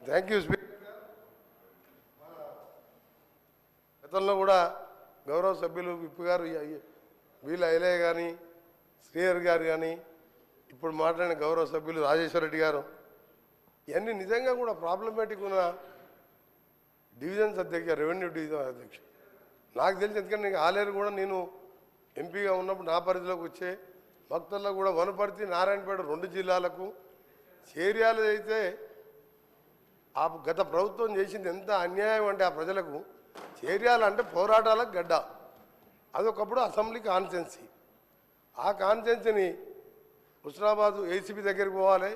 Thank you speaker. గతంలో కూడా గౌరవ సభ్యులు విప్పు గారు వీళ్ళ ఐలయ్య కానీ శ్రీహర్ గారు కానీ ఇప్పుడు మాట్లాడిన గౌరవ సభ్యులు రాజేశ్వర రెడ్డి గారు ఇవన్నీ నిజంగా కూడా ప్రాబ్లమేటిక్ ఉన్న డివిజన్స్ అధ్యక్ష, రెవెన్యూ డివిజన్ అధ్యక్ష. నాకు తెలిసి ఎందుకంటే ఆలేరు కూడా నేను ఎంపీగా ఉన్నప్పుడు నా పరిధిలోకి వచ్చే భక్తుల్లో కూడా వనపర్తి నారాయణపేట 2 జిల్లాలకు చేర్యాలు అయితే ఆ గత ప్రభుత్వం చేసింది ఎంత అన్యాయం అంటే ఆ ప్రజలకు చేర్యాలంటే పోరాటాలకు గడ్డ. అదొకప్పుడు అసెంబ్లీ కాన్స్టిట్యున్సీ. ఆ కాన్స్టిట్యున్సీని హుస్నాబాద్ ఏసీబీ దగ్గరికి పోవాలి,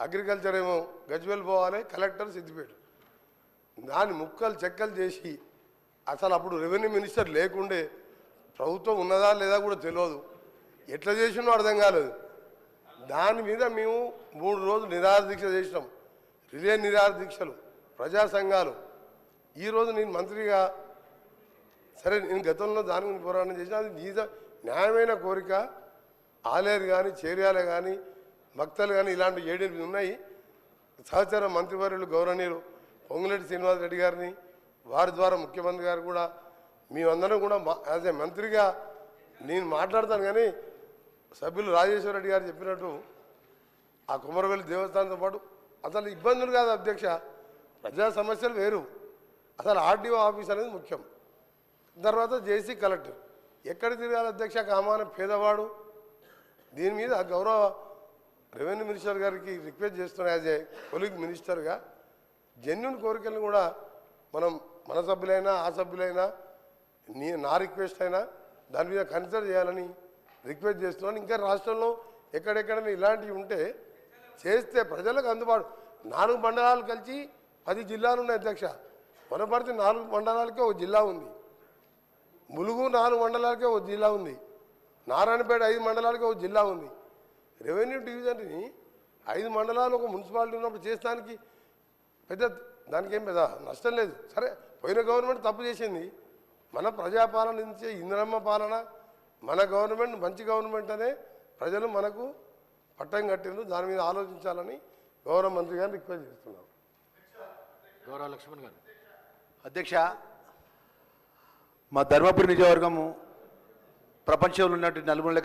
అగ్రికల్చర్ ఏమో గజ్వేల్ పోవాలి, కలెక్టర్ సిద్దిపేట. దాన్ని ముక్కలు చెక్కలు చేసి అసలు అప్పుడు రెవెన్యూ మినిస్టర్ లేకుండే ప్రభుత్వం ఉన్నదా లేదా కూడా తెలియదు. ఎట్లా చేసినో అర్థం కాలేదు. దాని మీద మేము 3 రోజులు నిరాహార దీక్ష చేసినాం. రిలే నిరాహార దీక్షలు, ప్రజా సంఘాలు. ఈరోజు నేను మంత్రిగా సరే నేను గతంలో దాని గురించి పోరాటం చేసిన అది న్యాయమైన కోరిక. ఆలేరు కానీ చేర్యాల కానీ మక్తలు కానీ ఇలాంటి 7-8 ఉన్నాయి. సహచర మంత్రివర్యులు గౌరవనీయులు పొంగులేటి శ్రీనివాసరెడ్డి గారిని వారి ద్వారా ముఖ్యమంత్రి గారు కూడా మేమందరం కూడా యాజ్ ఏ మంత్రిగా నేను మాట్లాడతాను. కానీ సభ్యులు రాజేశ్వర రెడ్డి గారు చెప్పినట్టు ఆ కుమరవెల్లి దేవస్థానంతో పాటు అసలు ఇబ్బందులు కాదు అధ్యక్ష, ప్రజా సమస్యలు వేరు. అసలు ఆర్డీఓ ఆఫీస్ అనేది ముఖ్యం. తర్వాత జేసీ కలెక్టర్ ఎక్కడ తిరగాలి అధ్యక్ష? కామాన పేదవాడు. దీని మీద గౌరవ రెవెన్యూ మినిస్టర్ గారికి రిక్వెస్ట్ చేస్తున్నా యాజ్ ఏ కొలీగ్ మినిస్టర్గా జెన్యున్ కోరికలను కూడా మనం మన సభ్యులైనా ఆ సభ్యులైనా నా రిక్వెస్ట్ అయినా దాని మీద కన్సిడర్ చేయాలని రిక్వెస్ట్ చేస్తున్నాను. ఇంకా రాష్ట్రంలో ఎక్కడెక్కడైనా ఇలాంటివి ఉంటే చేస్తే ప్రజలకు అందుబాటు. 4 మండలాలు కలిసి 10 జిల్లాలు ఉన్నాయి అధ్యక్ష. వనపర్తి 4 మండలాలకే ఒక జిల్లా ఉంది, ములుగు 4 మండలాలకే ఒక జిల్లా ఉంది, నారాయణపేట 5 మండలాలకే ఒక జిల్లా ఉంది. రెవెన్యూ డివిజన్ని 5 మండలాలు ఒక మున్సిపాలిటీ ఉన్నప్పుడు చేస్తానికి పెద్ద దానికేం పెద్ద నష్టం లేదు. సరే పోయిన గవర్నమెంట్ తప్పు చేసింది. మన ప్రజాపాలన నుంచే ఇందిరమ్మ పాలన, మన గవర్నమెంట్ మంచి గవర్నమెంట్ అనే ప్రజలు మనకు పట్టం కట్టిండ్రు. దాని మీద ఆలోచించాలని గౌరవ మంత్రి గారిని రిక్వెస్ట్ చేస్తున్నాం. గౌరవ లక్ష్మణ్ గారు. అధ్యక్ష, మా ధర్మపురి నియోజకవర్గము ప్రపంచంలో ఉన్నటువంటి నలుమూల